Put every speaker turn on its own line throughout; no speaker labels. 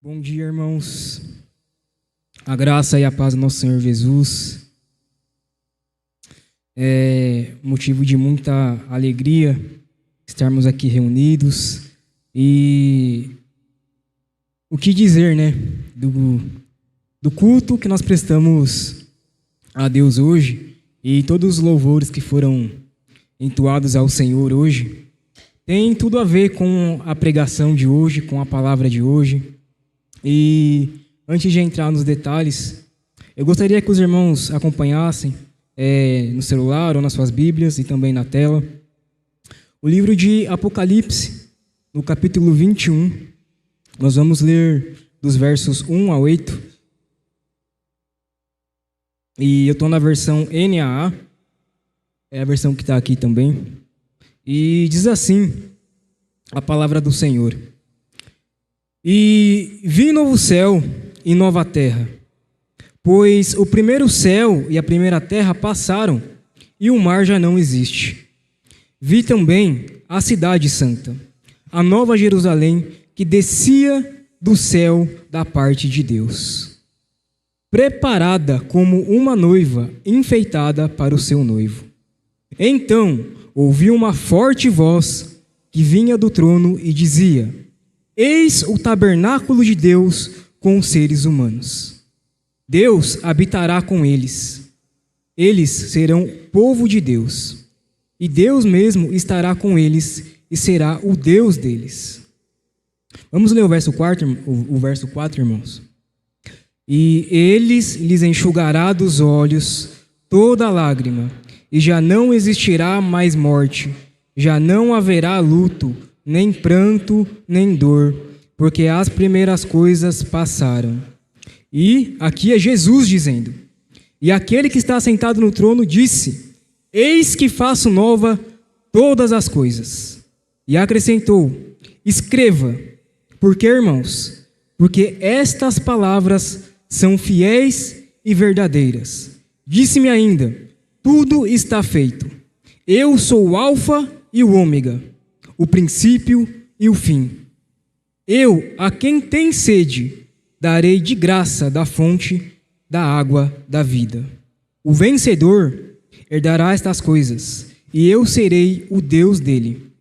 Bom dia, irmãos. A graça e a paz do nosso Senhor Jesus. É motivo de muita alegria estarmos aqui reunidos. E o que dizer, né? Do culto que nós prestamos a Deus hoje e todos os louvores que foram entoados ao Senhor hoje tem tudo a ver com a pregação de hoje, com a palavra de hoje. E antes de entrar nos detalhes, eu gostaria que os irmãos acompanhassem no celular ou nas suas Bíblias e também na tela o livro de Apocalipse, no capítulo 21. Nós vamos ler dos versos 1 a 8. E eu estou na versão NAA, é a versão que está aqui também. E diz assim a palavra do Senhor: E vi novo céu e nova terra, pois o primeiro céu e a primeira terra passaram, e o mar já não existe. Vi também a cidade santa, a nova Jerusalém, que descia do céu da parte de Deus, preparada como uma noiva enfeitada para o seu noivo. Então ouvi uma forte voz que vinha do trono e dizia: Eis o tabernáculo de Deus com os seres humanos. Deus habitará com eles. Eles serão povo de Deus. E Deus mesmo estará com eles e será o Deus deles. Vamos ler o verso 4, irmãos. E eles lhes enxugará dos olhos toda lágrima, e já não existirá mais morte, já não haverá luto, nem pranto, nem dor, porque as primeiras coisas passaram. E aqui é Jesus dizendo: E aquele que está sentado no trono disse: Eis que faço nova todas as coisas. E acrescentou: Escreva, porque, irmãos, porque estas palavras são fiéis e verdadeiras. Disse-me ainda: Tudo está feito. Eu sou o Alfa e o Ômega, o princípio e o fim. Eu, a quem tem sede, darei de graça da fonte da água da vida. O vencedor herdará estas coisas, e eu serei o Deus dele,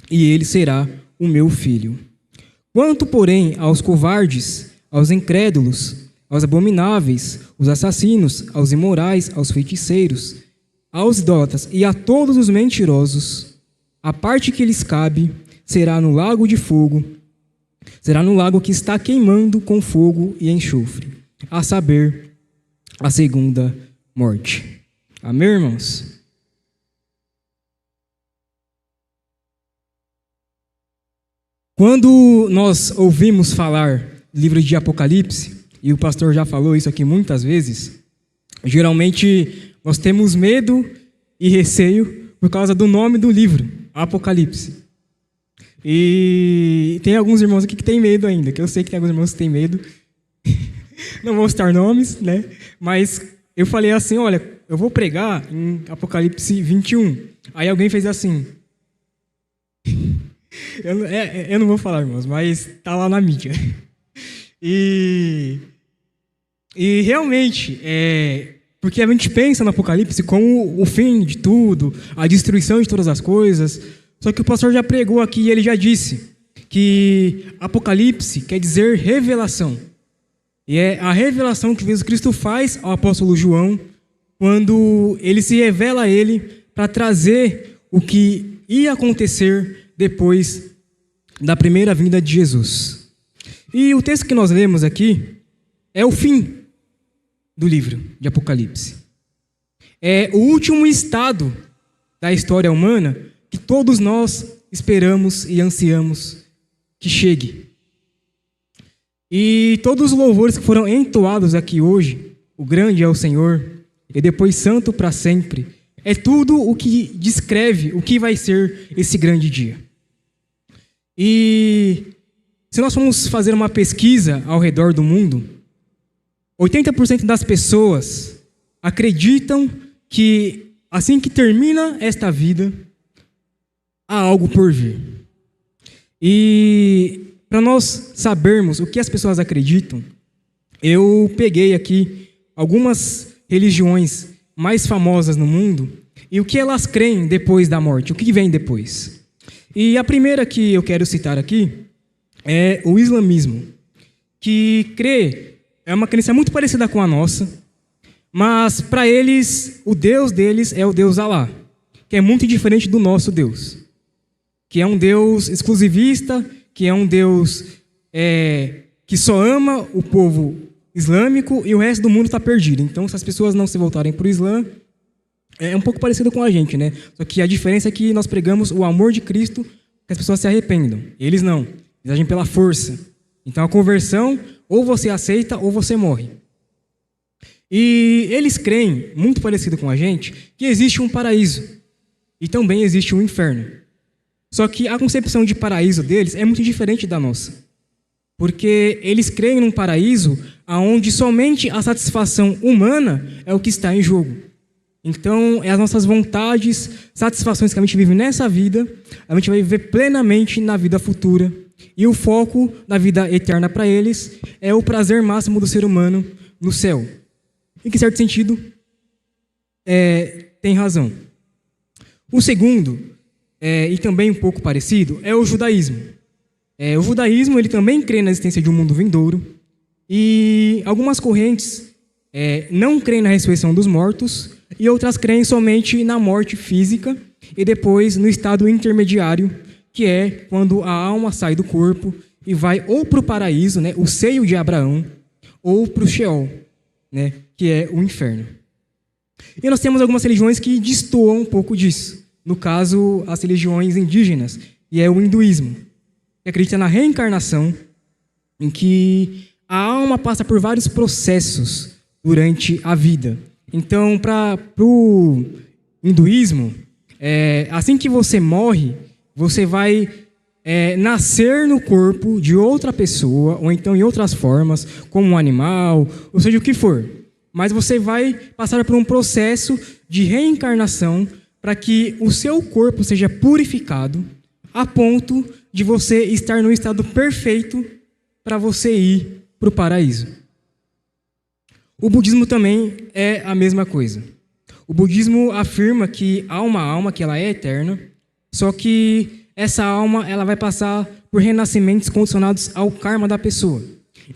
e ele será o meu filho. Quanto, porém, aos covardes, aos incrédulos, aos abomináveis, aos assassinos, aos imorais, aos feiticeiros, aos idólatras e a todos os mentirosos, a parte que lhes cabe será no lago de fogo, será no lago que está queimando com fogo e enxofre, a saber, a segunda morte. Amém, irmãos? Quando nós ouvimos falar do livro de Apocalipse, e o pastor já falou isso aqui muitas vezes, geralmente nós temos medo e receio por causa do nome do livro, Apocalipse. E tem alguns irmãos aqui que têm medo ainda, que eu sei que tem alguns irmãos que têm medo. Não vou citar nomes, né? Mas eu falei assim: olha, eu vou pregar em Apocalipse 21. Aí alguém fez assim. Eu não vou falar, irmãos, mas tá lá na mídia. E realmente, porque a gente pensa no Apocalipse como o fim de tudo, a destruição de todas as coisas. Só que o pastor já pregou aqui e ele já disse que Apocalipse quer dizer revelação. E é a revelação que Jesus Cristo faz ao apóstolo João quando ele se revela a ele para trazer o que ia acontecer depois da primeira vinda de Jesus. E o texto que nós lemos aqui é o fim do livro de Apocalipse. É o último estado da história humana que todos nós esperamos e ansiamos que chegue. E todos os louvores que foram entoados aqui hoje, o grande é o Senhor, e depois santo para sempre, é tudo o que descreve o que vai ser esse grande dia. E se nós formos fazer uma pesquisa ao redor do mundo, 80% das pessoas acreditam que assim que termina esta vida, há algo por vir. E para nós sabermos o que as pessoas acreditam, eu peguei aqui algumas religiões mais famosas no mundo e o que elas creem depois da morte, o que vem depois. E a primeira que eu quero citar aqui é o islamismo, que é uma crença muito parecida com a nossa, mas para eles, o Deus deles é o Deus Alá, que é muito diferente do nosso Deus, que é um Deus exclusivista, que é um Deus que só ama o povo islâmico e o resto do mundo está perdido. Então, se as pessoas não se voltarem para o Islã, é um pouco parecido com a gente, né? Só que a diferença é que nós pregamos o amor de Cristo, que as pessoas se arrependam. Eles não, eles agem pela força. Então, a conversão, ou você aceita ou você morre. E eles creem, muito parecido com a gente, que existe um paraíso e também existe um inferno. Só que a concepção de paraíso deles é muito diferente da nossa. Porque eles creem num paraíso onde somente a satisfação humana é o que está em jogo. Então, é as nossas vontades, satisfações que a gente vive nessa vida, a gente vai viver plenamente na vida futura. E o foco da vida eterna para eles é o prazer máximo do ser humano no céu. Em que certo sentido, tem razão. O segundo, e também um pouco parecido, é o judaísmo. O judaísmo ele também crê na existência de um mundo vindouro. E algumas correntes não creem na ressurreição dos mortos e outras creem somente na morte física e depois no estado intermediário, que é quando a alma sai do corpo e vai ou para o paraíso, né, o seio de Abraão, ou para o Sheol, né, que é o inferno. E nós temos algumas religiões que destoam um pouco disso. No caso, as religiões indígenas, e é o hinduísmo, que acredita na reencarnação, em que a alma passa por vários processos durante a vida. Então, para o hinduísmo, assim que você morre, você vai nascer no corpo de outra pessoa, ou então em outras formas, como um animal, ou seja, o que for. Mas você vai passar por um processo de reencarnação para que o seu corpo seja purificado a ponto de você estar no estado perfeito para você ir para o paraíso. O budismo também é a mesma coisa. O budismo afirma que há uma alma que ela é eterna, só que essa alma ela vai passar por renascimentos condicionados ao karma da pessoa.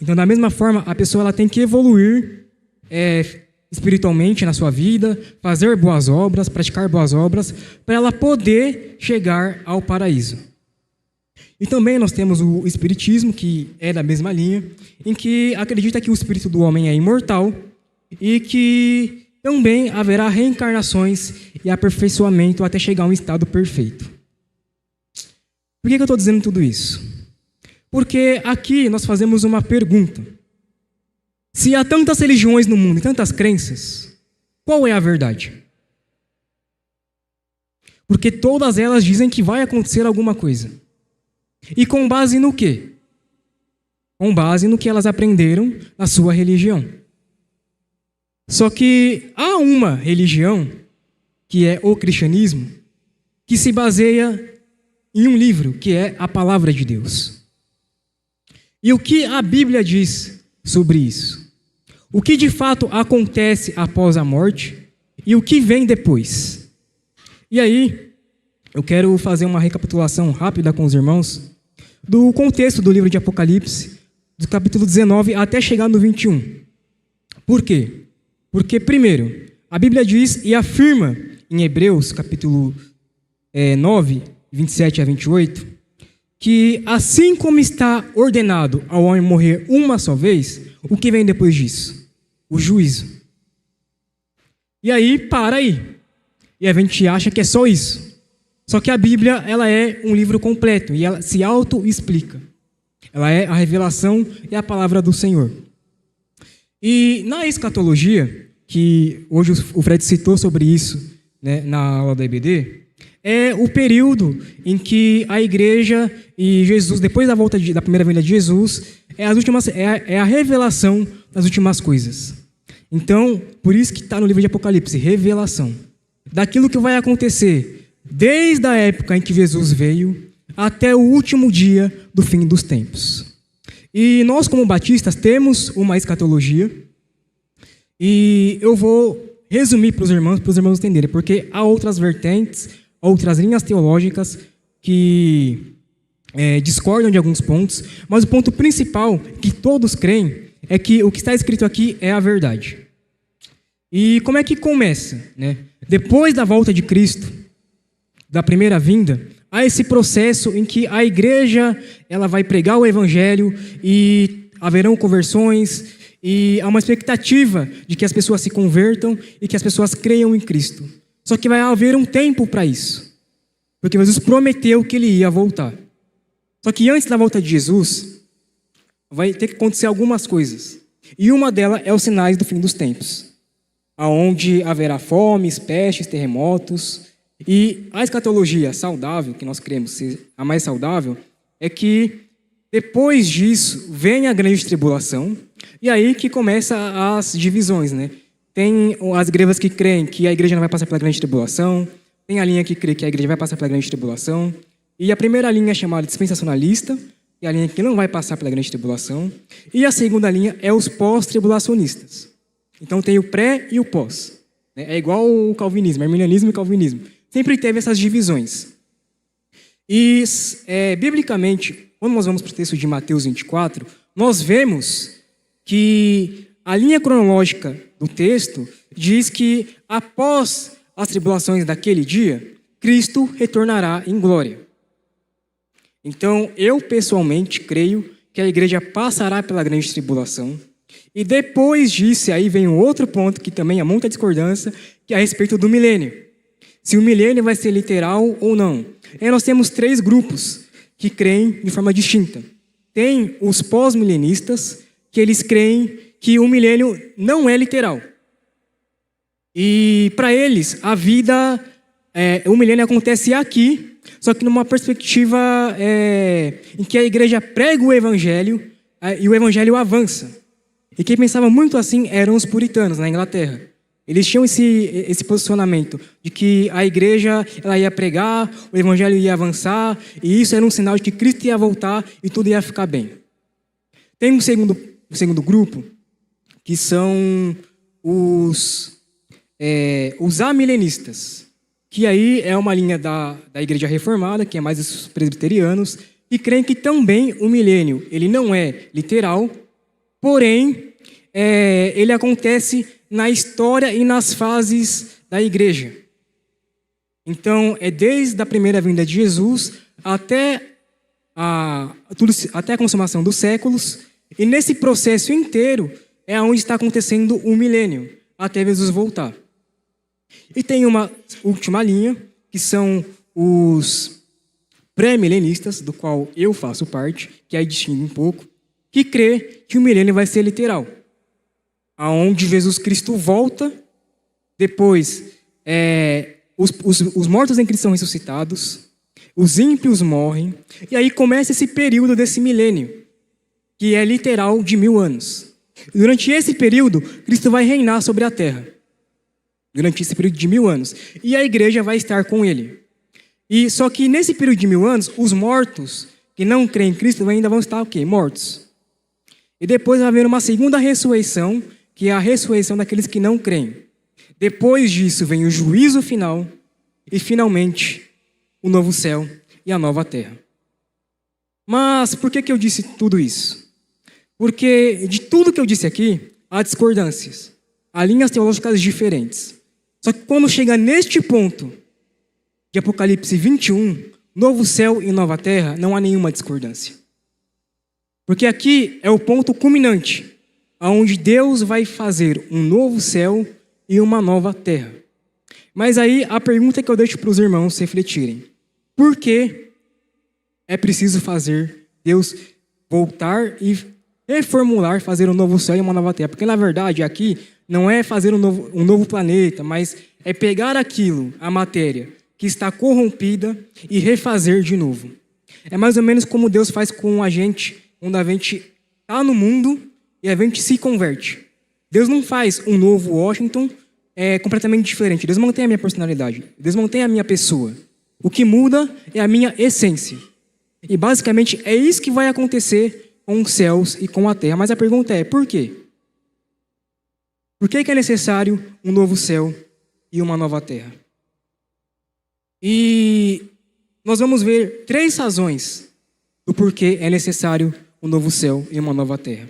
Então, da mesma forma, a pessoa ela tem que evoluir espiritualmente na sua vida, fazer boas obras, praticar boas obras, para ela poder chegar ao paraíso. E também nós temos o espiritismo, que é da mesma linha, em que acredita que o espírito do homem é imortal e que também haverá reencarnações e aperfeiçoamento até chegar a um estado perfeito. Por que eu estou dizendo tudo isso? Porque aqui nós fazemos uma pergunta. Se há tantas religiões no mundo e tantas crenças, qual é a verdade? Porque todas elas dizem que vai acontecer alguma coisa. E com base no quê? Com base no que elas aprenderam na sua religião. Só que há uma religião, que é o cristianismo, que se baseia em um livro, que é a Palavra de Deus. E o que a Bíblia diz sobre isso? O que de fato acontece após a morte e o que vem depois? E aí, eu quero fazer uma recapitulação rápida com os irmãos do contexto do livro de Apocalipse, do capítulo 19 até chegar no 21. Por quê? Porque, primeiro, a Bíblia diz e afirma em Hebreus, capítulo 9, 27 a 28, que assim como está ordenado ao homem morrer uma só vez, o que vem depois disso? O juízo. E aí, para aí. E a gente acha que é só isso. Só que a Bíblia, ela é um livro completo e ela se auto-explica. Ela é a revelação e a palavra do Senhor. E na escatologia, que hoje o Fred citou sobre isso, né, na aula da EBD, é o período em que a igreja e Jesus, depois da volta da primeira vinda de Jesus, é a revelação das últimas coisas. Então, por isso que está no livro de Apocalipse, revelação. Daquilo que vai acontecer desde a época em que Jesus veio, até o último dia do fim dos tempos. E nós, como batistas, temos uma escatologia, e eu vou resumir para os irmãos entenderem, porque há outras vertentes, outras linhas teológicas que discordam de alguns pontos, mas o ponto principal que todos creem é que o que está escrito aqui é a verdade. E como é que começa, né? Depois da volta de Cristo, da primeira vinda, há esse processo em que a igreja ela vai pregar o evangelho e haverão conversões e há uma expectativa de que as pessoas se convertam e que as pessoas creiam em Cristo. Só que vai haver um tempo para isso, porque Jesus prometeu que ele ia voltar. Só que antes da volta de Jesus, vai ter que acontecer algumas coisas. E uma delas é os sinais do fim dos tempos, aonde haverá fomes, pestes, terremotos. E a escatologia saudável, que nós cremos ser a mais saudável, é que depois disso vem a grande tribulação, e aí que começa as divisões, né? Tem as igrejas que creem que a igreja não vai passar pela grande tribulação, tem a linha que crê que a igreja vai passar pela grande tribulação, e a primeira linha é chamada dispensacionalista, e a linha que não vai passar pela grande tribulação, e a segunda linha é os pós-tribulacionistas. Então tem o pré e o pós. É igual o calvinismo, arminianismo e calvinismo. Sempre teve essas divisões. E, biblicamente, quando nós vamos para o texto de Mateus 24, nós vemos que a linha cronológica do texto diz que, após as tribulações daquele dia, Cristo retornará em glória. Então, eu pessoalmente creio que a igreja passará pela grande tribulação, e depois disso, aí vem um outro ponto que também há muita discordância, que é a respeito do milênio. Se o milênio vai ser literal ou não. Aí nós temos 3 grupos que creem de forma distinta. Tem os pós-milenistas, que eles creem que o milênio não é literal. E para eles, a vida, o milênio acontece aqui, só que numa perspectiva em que a igreja prega o evangelho e o evangelho avança. E quem pensava muito assim eram os puritanos, na Inglaterra. Eles tinham esse posicionamento de que a igreja ela ia pregar, o evangelho ia avançar, e isso era um sinal de que Cristo ia voltar e tudo ia ficar bem. Tem um segundo grupo, que são os amilenistas, que aí é uma linha da igreja reformada, que é mais os presbiterianos, e creem que também o milênio ele não é literal, porém ele acontece na história e nas fases da igreja. Então, é desde a primeira vinda de Jesus até a consumação dos séculos, e nesse processo inteiro é onde está acontecendo o milênio, até Jesus voltar. E tem uma última linha, que são os pré-milenistas, do qual eu faço parte, que aí distingue um pouco, que crê que o milênio vai ser literal, aonde Jesus Cristo volta, depois os mortos em Cristo são ressuscitados, os ímpios morrem, e aí começa esse período desse milênio, que é literal de 1000 anos. E durante esse período, Cristo vai reinar sobre a terra, durante esse período de 1000 anos, e a igreja vai estar com ele. E só que nesse período de 1000 anos, os mortos que não creem em Cristo ainda vão estar o quê? Mortos. E depois vai haver uma segunda ressurreição, que é a ressurreição daqueles que não creem. Depois disso vem o juízo final e, finalmente, o novo céu e a nova terra. Mas por que eu disse tudo isso? Porque de tudo que eu disse aqui, há discordâncias, há linhas teológicas diferentes. Só que quando chega neste ponto de Apocalipse 21, novo céu e nova terra, não há nenhuma discordância. Porque aqui é o ponto culminante, onde Deus vai fazer um novo céu e uma nova terra. Mas aí a pergunta que eu deixo para os irmãos refletirem: por que é preciso fazer Deus voltar e reformular, fazer um novo céu e uma nova terra? Porque na verdade aqui não é fazer um novo planeta, mas é pegar aquilo, a matéria, que está corrompida e refazer de novo. É mais ou menos como Deus faz com a gente, quando a gente está no mundo e a gente se converte. Deus não faz um novo Washington completamente diferente. Deus mantém a minha personalidade. Deus mantém a minha pessoa. O que muda é a minha essência. E basicamente é isso que vai acontecer com os céus e com a terra. Mas a pergunta é, por quê? Por que é necessário um novo céu e uma nova terra? E nós vamos ver 3 razões do porquê é necessário um novo céu e uma nova terra.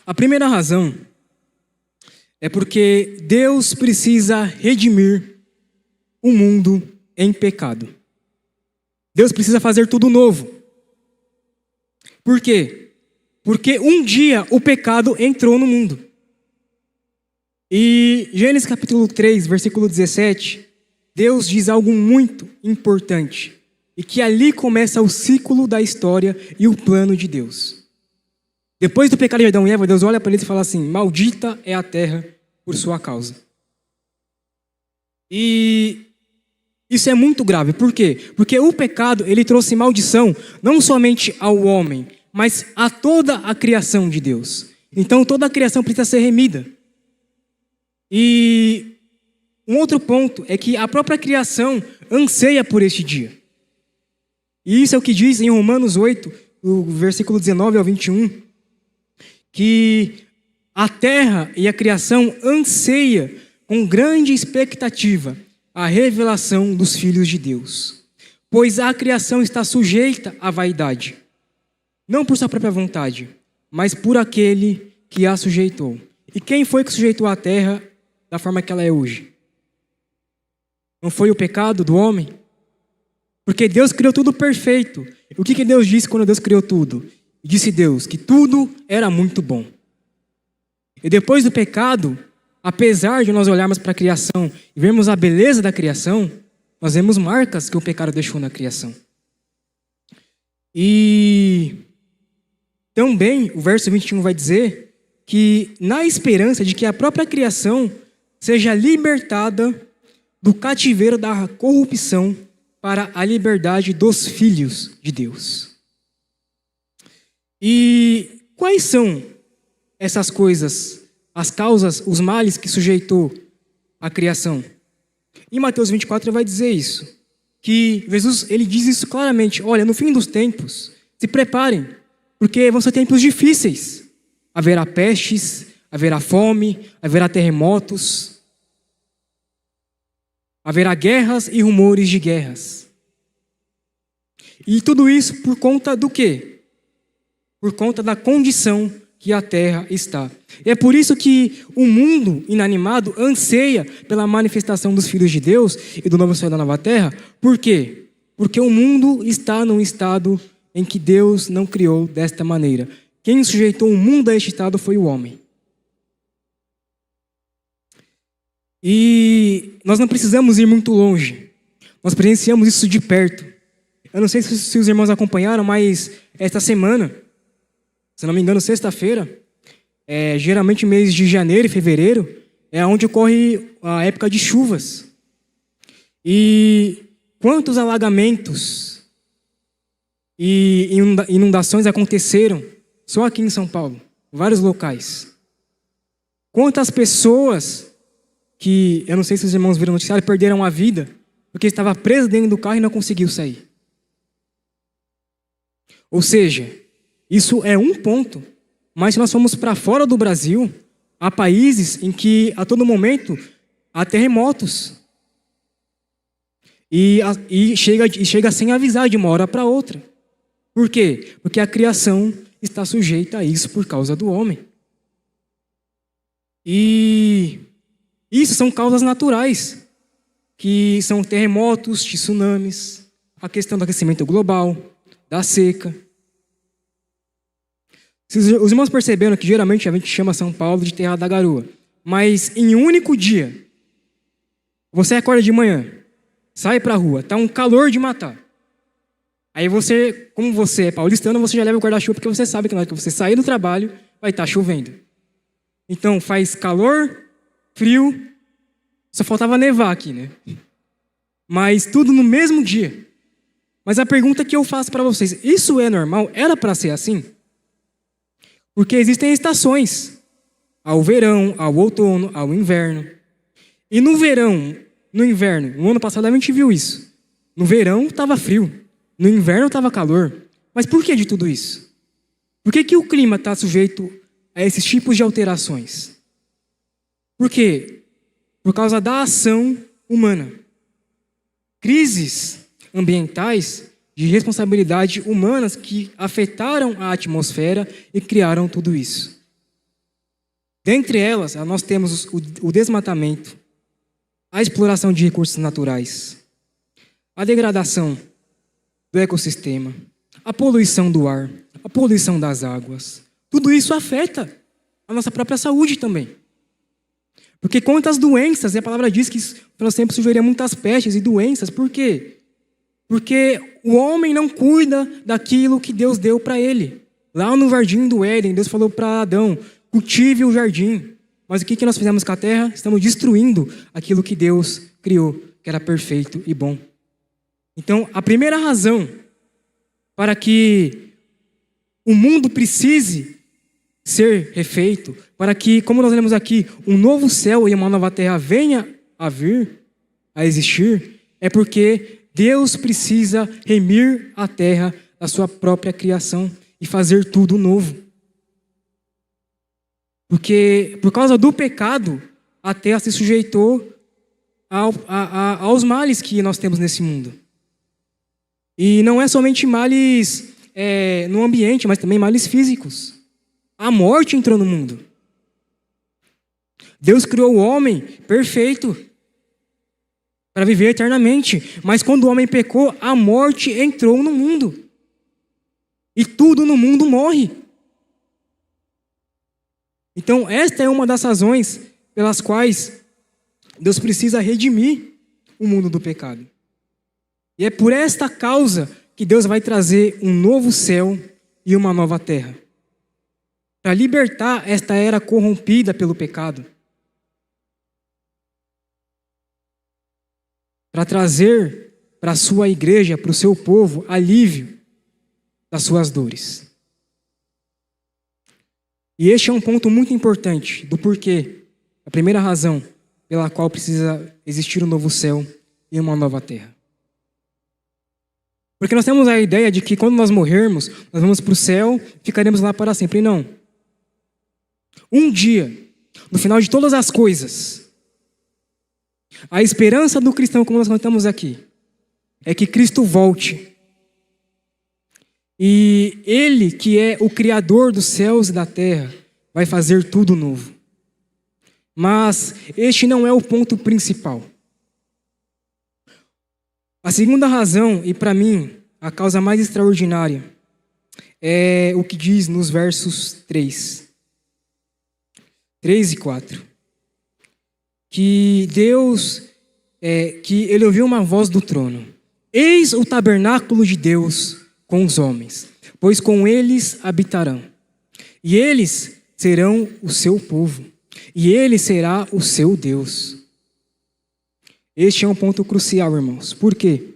A primeira razão é porque Deus precisa redimir o mundo em pecado. Deus precisa fazer tudo novo. Por quê? Porque um dia o pecado entrou no mundo. E Gênesis capítulo 3, versículo 17, Deus diz algo muito importante. E que ali começa o ciclo da história e o plano de Deus. Depois do pecado de Adão e Eva, Deus olha para eles e fala assim: maldita é a terra por sua causa. E isso é muito grave. Por quê? Porque o pecado, ele trouxe maldição não somente ao homem, mas a toda a criação de Deus. Então toda a criação precisa ser remida. E um outro ponto é que a própria criação anseia por este dia. E isso é o que diz em Romanos 8, o versículo 19 ao 21, que a terra e a criação anseia com grande expectativa a revelação dos filhos de Deus. Pois a criação está sujeita à vaidade, não por sua própria vontade, mas por aquele que a sujeitou. E quem foi que sujeitou a terra da forma que ela é hoje? Não foi o pecado do homem? Porque Deus criou tudo perfeito. E o que Deus disse quando Deus criou tudo? Disse Deus que tudo era muito bom. E depois do pecado, apesar de nós olharmos para a criação e vermos a beleza da criação, nós vemos marcas que o pecado deixou na criação. E também o verso 21 vai dizer que na esperança de que a própria criação seja libertada do cativeiro da corrupção para a liberdade dos filhos de Deus. E quais são essas coisas, as causas, os males que sujeitou a criação? Em Mateus 24 ele vai dizer isso, que Jesus ele diz isso claramente: olha, no fim dos tempos, se preparem, porque vão ser tempos difíceis. Haverá pestes, haverá fome, haverá terremotos, haverá guerras e rumores de guerras. E tudo isso por conta do quê? Por conta da condição que a terra está. E é por isso que o mundo inanimado anseia pela manifestação dos filhos de Deus e do novo céu e da nova terra. Por quê? Porque o mundo está num estado em que Deus não criou desta maneira. Quem sujeitou o mundo a este estado foi o homem. E nós não precisamos ir muito longe. Nós presenciamos isso de perto. Eu não sei se os irmãos acompanharam, mas esta semana, se não me engano, sexta-feira, geralmente mês de janeiro e fevereiro, é onde ocorre a época de chuvas. E quantos alagamentos e inundações aconteceram só aqui em São Paulo, em vários locais. Quantas pessoas que, eu não sei se os irmãos viram no noticiário, perderam a vida porque estava preso dentro do carro e não conseguiu sair. Ou seja, isso é um ponto, mas se nós formos para fora do Brasil, há países em que a todo momento há terremotos. E chega sem avisar de uma hora para outra. Por quê? Porque a criação está sujeita a isso por causa do homem. E isso são causas naturais, que são terremotos, tsunamis, a questão do aquecimento global, da seca. Os irmãos perceberam que geralmente a gente chama São Paulo de Terra da Garoa, mas em um único dia, você acorda de manhã, sai para a rua, está um calor de matar. Aí você, como você é paulistano, você já leva o guarda-chuva porque você sabe que na hora que você sair do trabalho, vai estar chovendo. Então faz calor, frio, só faltava nevar aqui, né? Mas tudo no mesmo dia. Mas a pergunta que eu faço para vocês, isso é normal? Era para ser assim? Porque existem estações, ao verão, ao outono, ao inverno. E no verão, no inverno? No ano passado a gente viu isso. No verão estava frio, no inverno estava calor. Mas por que de tudo isso? Por que o clima está sujeito a esses tipos de alterações? Por quê? Por causa da ação humana. Crises ambientais de responsabilidade humanas que afetaram a atmosfera e criaram tudo isso. Dentre elas, nós temos o desmatamento, a exploração de recursos naturais, a degradação do ecossistema, a poluição do ar, a poluição das águas. Tudo isso afeta a nossa própria saúde também. Porque quantas doenças, e a palavra diz que nós tempos surgiria muitas pestes e doenças. Por quê? Porque o homem não cuida daquilo que Deus deu para ele. Lá no jardim do Éden, Deus falou para Adão, cultive o jardim. Mas o que nós fizemos com a terra? Estamos destruindo aquilo que Deus criou, que era perfeito e bom. Então, a primeira razão para que o mundo precise ser refeito, para que, como nós lemos aqui, um novo céu e uma nova terra venha a vir, a existir, é porque Deus precisa remir a terra da sua própria criação e fazer tudo novo. Porque, por causa do pecado, a terra se sujeitou aos males que nós temos nesse mundo. E não é somente males no ambiente, mas também males físicos. A morte entrou no mundo. Deus criou o homem perfeito para viver eternamente. Mas quando o homem pecou, a morte entrou no mundo. E tudo no mundo morre. Então, esta é uma das razões pelas quais Deus precisa redimir o mundo do pecado. E é por esta causa que Deus vai trazer um novo céu e uma nova terra. Para libertar esta era corrompida pelo pecado. Para trazer para a sua igreja, para o seu povo, alívio das suas dores. E este é um ponto muito importante do porquê, a primeira razão pela qual precisa existir um novo céu e uma nova terra. Porque nós temos a ideia de que quando nós morrermos, nós vamos para o céu e ficaremos lá para sempre. E não. Um dia, no final de todas as coisas, a esperança do cristão, como nós cantamos aqui, é que Cristo volte. E Ele, que é o Criador dos céus e da terra, vai fazer tudo novo. Mas este não é o ponto principal. A segunda razão, e para mim, a causa mais extraordinária, é o que diz nos versos 3 e 4. Que Deus, que ele ouviu uma voz do trono. Eis o tabernáculo de Deus com os homens, pois com eles habitarão. E eles serão o seu povo, e ele será o seu Deus. Este é um ponto crucial, irmãos. Por quê?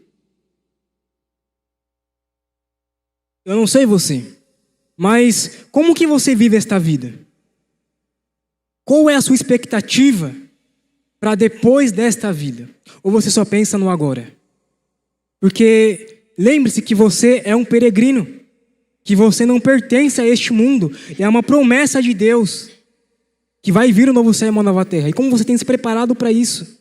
Eu não sei você, mas como que você vive esta vida? Qual é a sua expectativa para depois desta vida? Ou você só pensa no agora? Porque lembre-se que você é um peregrino, que você não pertence a este mundo, e é uma promessa de Deus que vai vir um novo céu e uma nova terra. E como você tem se preparado para isso?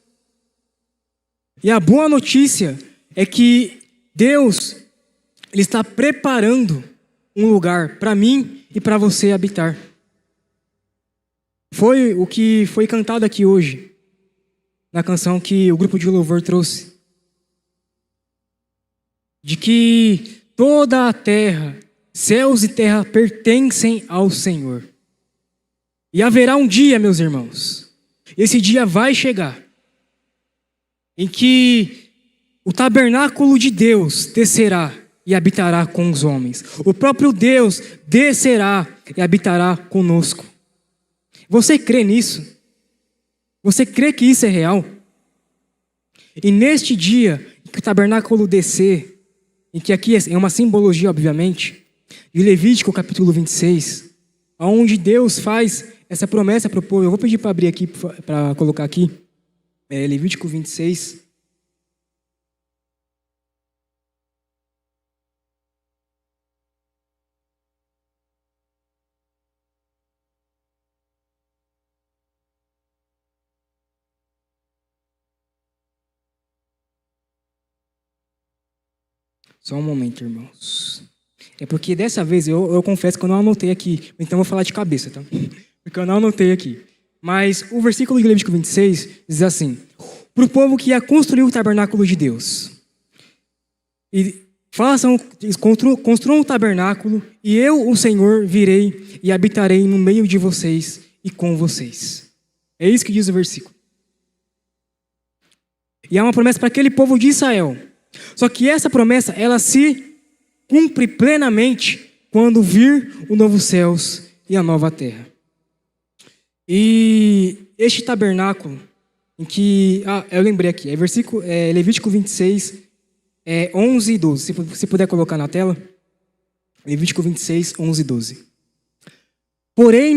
E a boa notícia é que Deus, Ele está preparando um lugar para mim e para você habitar. Foi o que foi cantado aqui hoje, na canção que o grupo de louvor trouxe. De que toda a terra, céus e terra pertencem ao Senhor. E haverá um dia, meus irmãos, esse dia vai chegar, em que o tabernáculo de Deus descerá e habitará com os homens. O próprio Deus descerá e habitará conosco. Você crê nisso? Você crê que isso é real? E neste dia, em que o tabernáculo descer, em que aqui é uma simbologia, obviamente, de Levítico capítulo 26, onde Deus faz essa promessa para o povo. Eu vou pedir para abrir aqui, para colocar aqui. Levítico 26. Só um momento, irmãos. É porque dessa vez eu confesso que eu não anotei aqui, então eu vou falar de cabeça, tá? Porque eu não anotei aqui. Mas o versículo de Levítico 26 diz assim: para o povo que ia construir o tabernáculo de Deus. E construam um tabernáculo, e eu, o Senhor, virei e habitarei no meio de vocês e com vocês. É isso que diz o versículo. E é uma promessa para aquele povo de Israel. Só que essa promessa, ela se cumpre plenamente quando vir os novos céus e a nova terra. E este tabernáculo, em que... eu lembrei aqui, Levítico 26, 11 e 12. Se você puder colocar na tela. Levítico 26, 11 e 12. Porei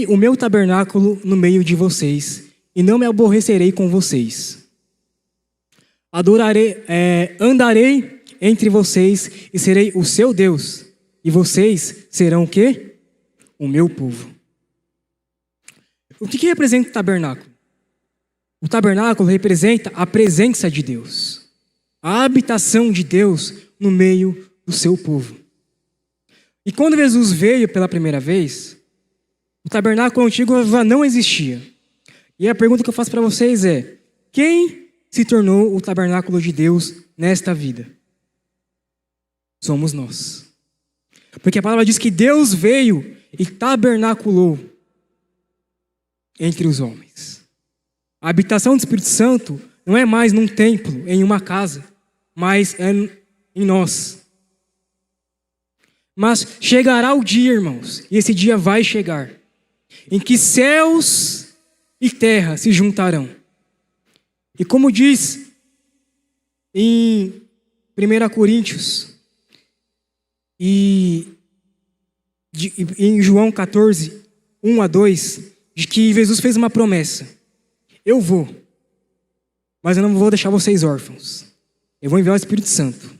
o meu tabernáculo no meio de vocês, e não me aborrecerei com vocês. Andarei entre vocês e serei o seu Deus, e vocês serão o quê? O meu povo. O que representa o tabernáculo? O tabernáculo representa a presença de Deus, a habitação de Deus no meio do seu povo. E quando Jesus veio pela primeira vez, o tabernáculo antigo já não existia. E a pergunta que eu faço para vocês é: quem se tornou o tabernáculo de Deus nesta vida? Somos nós. Porque a palavra diz que Deus veio e tabernaculou entre os homens. A habitação do Espírito Santo não é mais num templo, em uma casa, mas é em nós. Mas chegará o dia, irmãos, e esse dia vai chegar, em que céus e terra se juntarão. E como diz em 1 Coríntios e em João 14, 1 a 2, de que Jesus fez uma promessa: eu vou, mas eu não vou deixar vocês órfãos. Eu vou enviar o Espírito Santo,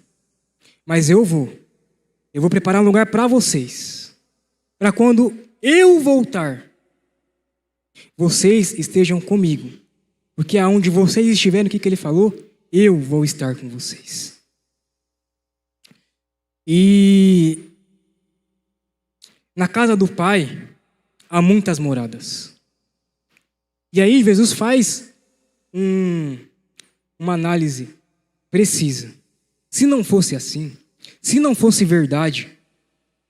mas eu vou preparar um lugar para vocês, para quando eu voltar, vocês estejam comigo. Porque aonde vocês estiverem, o que ele falou? Eu vou estar com vocês. E na casa do Pai há muitas moradas. E aí Jesus faz uma análise precisa. Se não fosse assim, se não fosse verdade,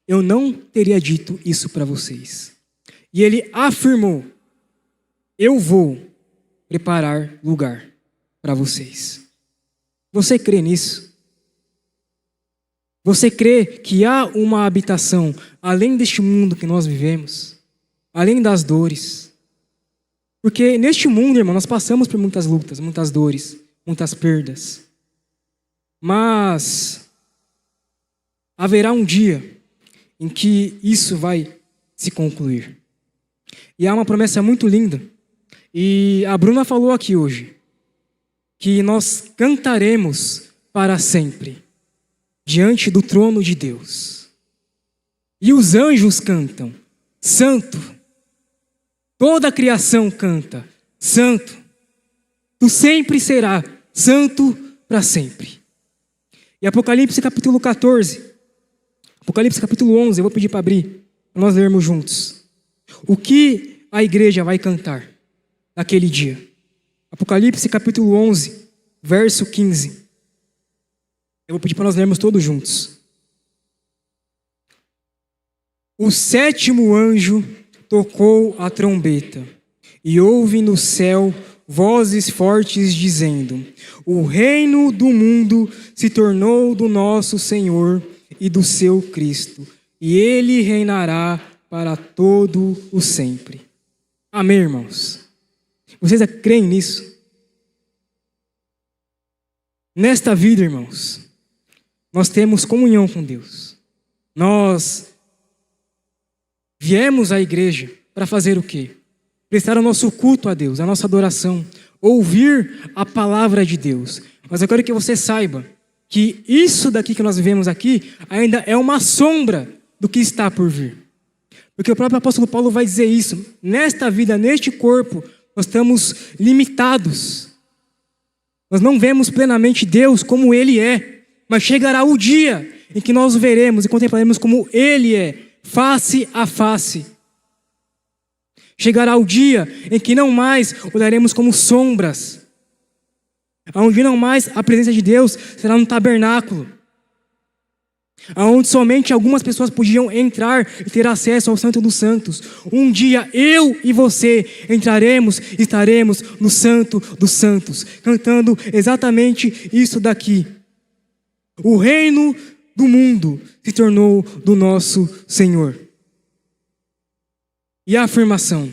eu não teria dito isso para vocês. E ele afirmou: eu vou preparar lugar para vocês. Você crê nisso? Você crê que há uma habitação além deste mundo que nós vivemos? Além das dores? Porque neste mundo, irmão, nós passamos por muitas lutas, muitas dores, muitas perdas. Mas haverá um dia em que isso vai se concluir. E há uma promessa muito linda. E a Bruna falou aqui hoje que nós cantaremos para sempre diante do trono de Deus. E os anjos cantam: Santo. Toda a criação canta: Santo. Tu sempre serás santo para sempre. E Apocalipse capítulo 14, Apocalipse capítulo 11, eu vou pedir para abrir, para nós lermos juntos. O que a igreja vai cantar naquele dia? Apocalipse capítulo 11, verso 15. Eu vou pedir para nós lermos todos juntos. O sétimo anjo tocou a trombeta, e houve no céu vozes fortes dizendo: o reino do mundo se tornou do nosso Senhor e do seu Cristo, e ele reinará para todo o sempre. Amém, irmãos? Vocês creem nisso? Nesta vida, irmãos, nós temos comunhão com Deus. Nós viemos à igreja para fazer o quê? Prestar o nosso culto a Deus, a nossa adoração, ouvir a palavra de Deus. Mas eu quero que você saiba que isso daqui que nós vivemos aqui ainda é uma sombra do que está por vir. Porque o próprio apóstolo Paulo vai dizer isso. Nesta vida, neste corpo, nós estamos limitados. Nós não vemos plenamente Deus como Ele é. Mas chegará o dia em que nós o veremos e contemplaremos como Ele é, face a face. Chegará o dia em que não mais olharemos como sombras, onde não mais a presença de Deus será no tabernáculo, onde somente algumas pessoas podiam entrar e ter acesso ao Santo dos Santos. Um dia eu e você estaremos no Santo dos Santos, cantando exatamente isso daqui. O reino do mundo se tornou do nosso Senhor. E a afirmação: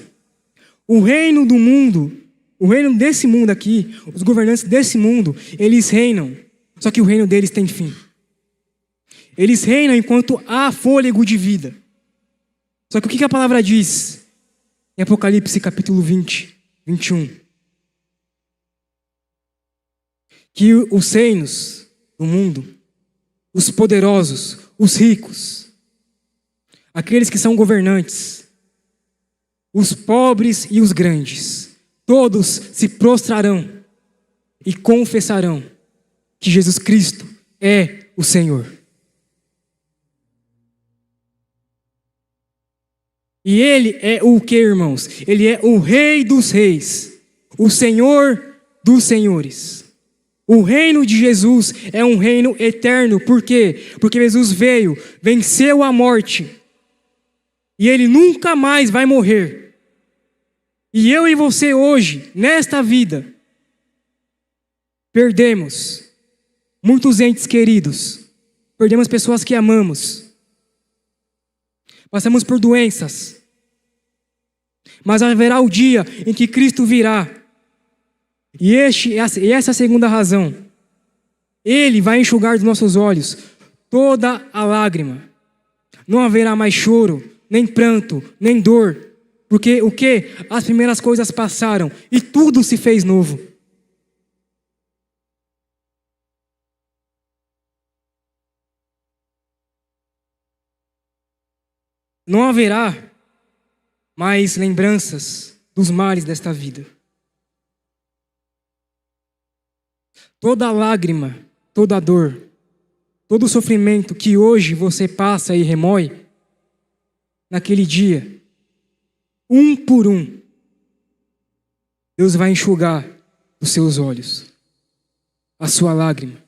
o reino do mundo, o reino desse mundo aqui, os governantes desse mundo, eles reinam, só que o reino deles tem fim. Eles reinam enquanto há fôlego de vida. Só que o que a palavra diz em Apocalipse capítulo 20, 21? Que os reinos do mundo, os poderosos, os ricos, aqueles que são governantes, os pobres e os grandes, todos se prostrarão e confessarão que Jesus Cristo é o Senhor. E Ele é o que, irmãos? Ele é o Rei dos Reis, o Senhor dos Senhores. O reino de Jesus é um reino eterno. Por quê? Porque Jesus veio, venceu a morte, e Ele nunca mais vai morrer. E eu e você hoje, nesta vida, perdemos muitos entes queridos, perdemos pessoas que amamos, passamos por doenças, mas haverá o dia em que Cristo virá, e essa é a segunda razão. Ele vai enxugar dos nossos olhos toda a lágrima. Não haverá mais choro, nem pranto, nem dor, porque o que? As primeiras coisas passaram e tudo se fez novo. Não haverá mais lembranças dos males desta vida. Toda lágrima, toda dor, todo sofrimento que hoje você passa e remói, naquele dia, um por um, Deus vai enxugar os seus olhos, a sua lágrima,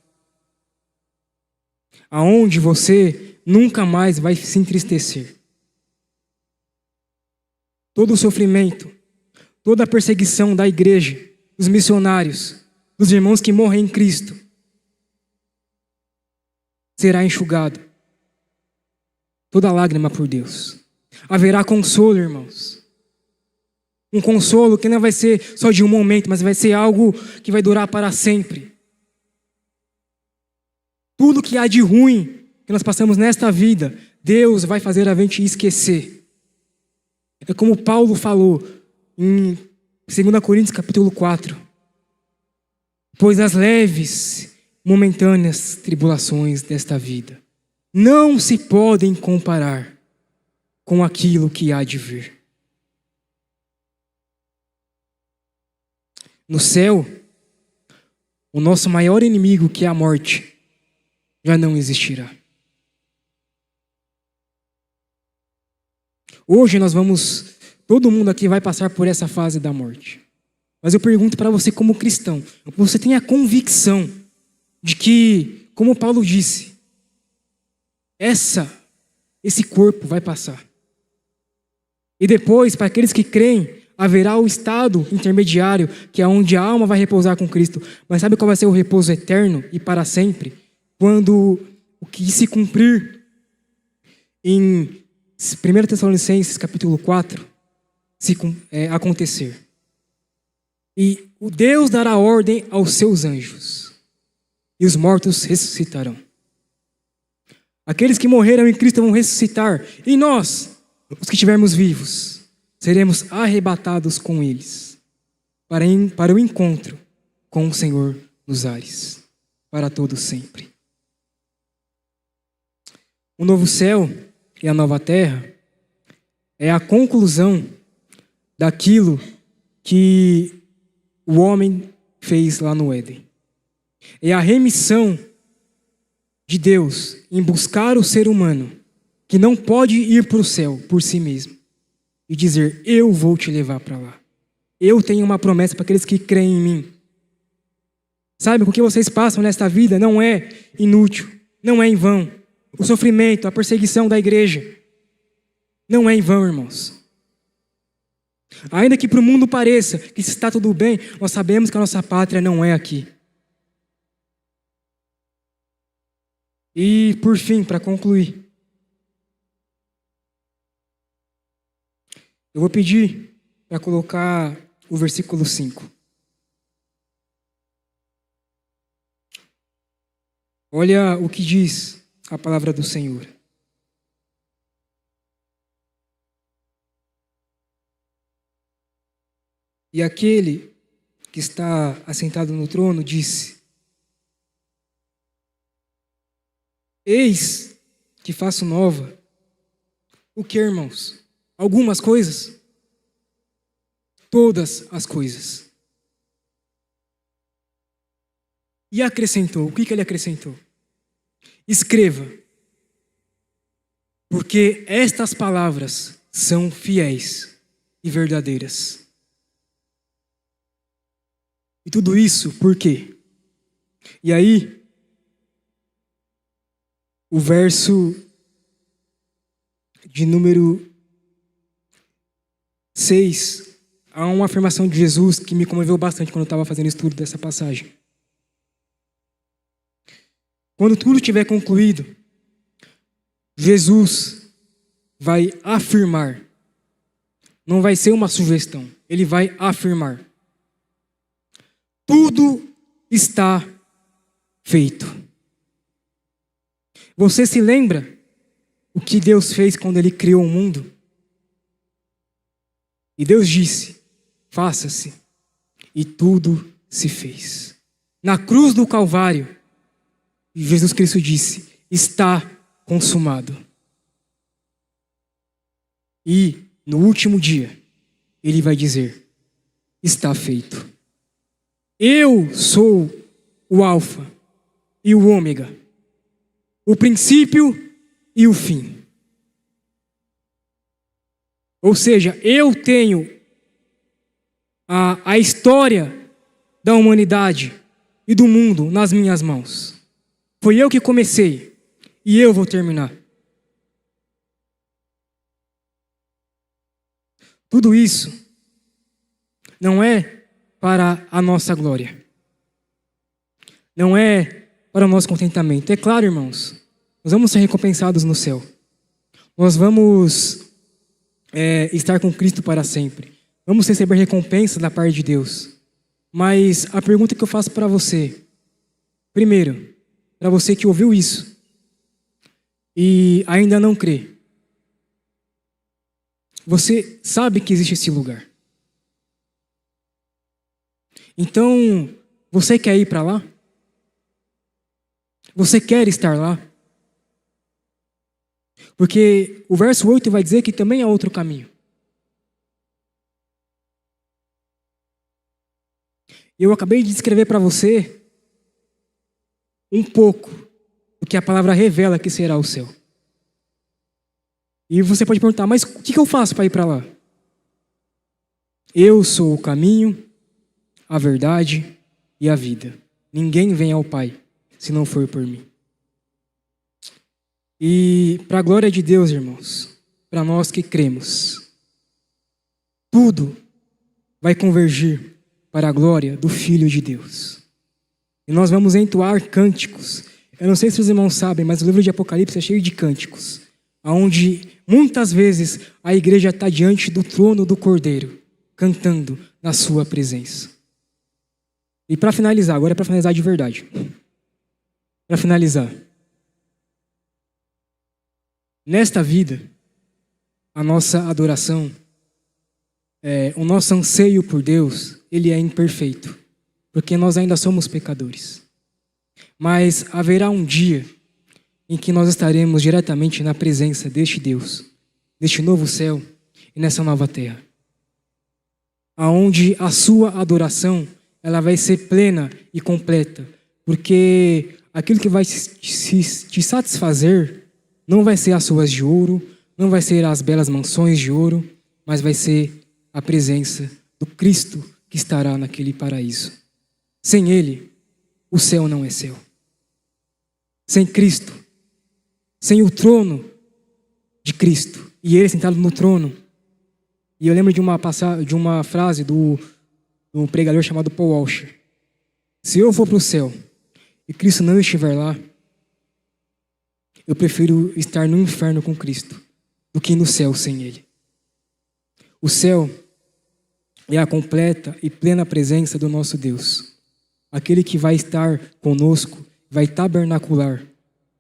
aonde você nunca mais vai se entristecer. Todo o sofrimento, toda a perseguição da igreja, dos missionários, dos irmãos que morrem em Cristo, será enxugado. Toda lágrima por Deus. Haverá consolo, irmãos. Um consolo que não vai ser só de um momento, mas vai ser algo que vai durar para sempre. Tudo que há de ruim que nós passamos nesta vida, Deus vai fazer a gente esquecer. É como Paulo falou em 2 Coríntios capítulo 4. Pois as leves, momentâneas tribulações desta vida não se podem comparar com aquilo que há de vir. No céu, o nosso maior inimigo, que é a morte, já não existirá. Hoje todo mundo aqui vai passar por essa fase da morte. Mas eu pergunto para você como cristão, você tem a convicção de que, como Paulo disse, esse corpo vai passar. E depois, para aqueles que creem, haverá o estado intermediário, que é onde a alma vai repousar com Cristo. Mas sabe qual vai ser o repouso eterno e para sempre? Quando o que se cumprir em 1 Tessalonicenses capítulo 4 acontecer. E o Deus dará ordem aos seus anjos, e os mortos ressuscitarão. Aqueles que morreram em Cristo vão ressuscitar, e nós, os que estivermos vivos, seremos arrebatados com eles. para o encontro com o Senhor nos ares, para todo sempre. O novo céu e a nova terra é a conclusão daquilo que o homem fez lá no Éden. É a remissão de Deus em buscar o ser humano que não pode ir para o céu por si mesmo e dizer: eu vou te levar para lá. Eu tenho uma promessa para aqueles que creem em mim. Sabe, o que vocês passam nesta vida não é inútil, não é em vão. O sofrimento, a perseguição da igreja não é em vão, irmãos. Ainda que para o mundo pareça que está tudo bem, nós sabemos que a nossa pátria não é aqui. E, por fim, para concluir, eu vou pedir para colocar o versículo 5. Olha o que diz a palavra do Senhor. E aquele que está assentado no trono disse: eis que faço nova. O que, irmãos? Algumas coisas? Todas as coisas. E acrescentou. O que ele acrescentou? Escreva, porque estas palavras são fiéis e verdadeiras. E tudo isso por quê? E aí, o verso de número 6, há uma afirmação de Jesus que me comoveu bastante quando eu estava fazendo estudo dessa passagem. Quando tudo estiver concluído, Jesus vai afirmar. Não vai ser uma sugestão, ele vai afirmar: tudo está feito. Você se lembra o que Deus fez quando ele criou o mundo? E Deus disse: faça-se. E tudo se fez. Na cruz do Calvário, Jesus Cristo disse: está consumado. E no último dia, ele vai dizer: está feito. Eu sou o Alfa e o Ômega, o princípio e o fim. Ou seja, eu tenho a história da humanidade e do mundo nas minhas mãos. Foi eu que comecei e eu vou terminar. Tudo isso não é para a nossa glória. Não é para o nosso contentamento. É claro, irmãos, nós vamos ser recompensados no céu. Nós vamos estar com Cristo para sempre. Vamos receber recompensa da parte de Deus. Mas a pergunta que eu faço para você, primeiro, para você que ouviu isso e ainda não crê, você sabe que existe esse lugar. Então, você quer ir para lá? Você quer estar lá? Porque o verso 8 vai dizer que também há outro caminho. Eu acabei de descrever para você um pouco do que a palavra revela que será o céu. E você pode perguntar: mas o que eu faço para ir para lá? Eu sou o caminho, a verdade e a vida. Ninguém vem ao Pai se não for por mim. E para a glória de Deus, irmãos, para nós que cremos, tudo vai convergir para a glória do Filho de Deus. E nós vamos entoar cânticos. Eu não sei se os irmãos sabem, mas o livro de Apocalipse é cheio de cânticos, onde muitas vezes a igreja está diante do trono do Cordeiro, cantando na sua presença. E para finalizar, agora é para finalizar de verdade. Para finalizar, nesta vida, a nossa adoração O nosso anseio por Deus, ele é imperfeito, porque nós ainda somos pecadores. Mas haverá um dia em que nós estaremos diretamente na presença deste Deus, deste novo céu e nessa nova terra, aonde a sua adoração ela vai ser plena e completa, porque aquilo que vai te satisfazer não vai ser as ruas de ouro, não vai ser as belas mansões de ouro, mas vai ser a presença do Cristo que estará naquele paraíso. Sem Ele, o céu não é céu. Sem Cristo, sem o trono de Cristo, e Ele sentado no trono. E eu lembro de uma frase do pregador chamado Paul Washer. Se eu for para o céu e Cristo não estiver lá, eu prefiro estar no inferno com Cristo do que no céu sem Ele. O céu é a completa e plena presença do nosso Deus. Aquele que vai estar conosco, vai tabernacular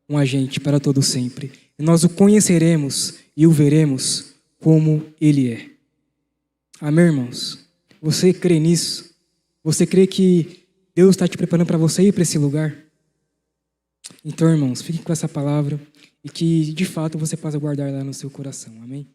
com a gente para todo sempre. E nós o conheceremos e o veremos como Ele é. Amém, irmãos? Você crê nisso? Você crê que Deus está te preparando para você ir para esse lugar? Então, irmãos, fiquem com essa palavra e que, de fato, você possa guardar lá no seu coração. Amém?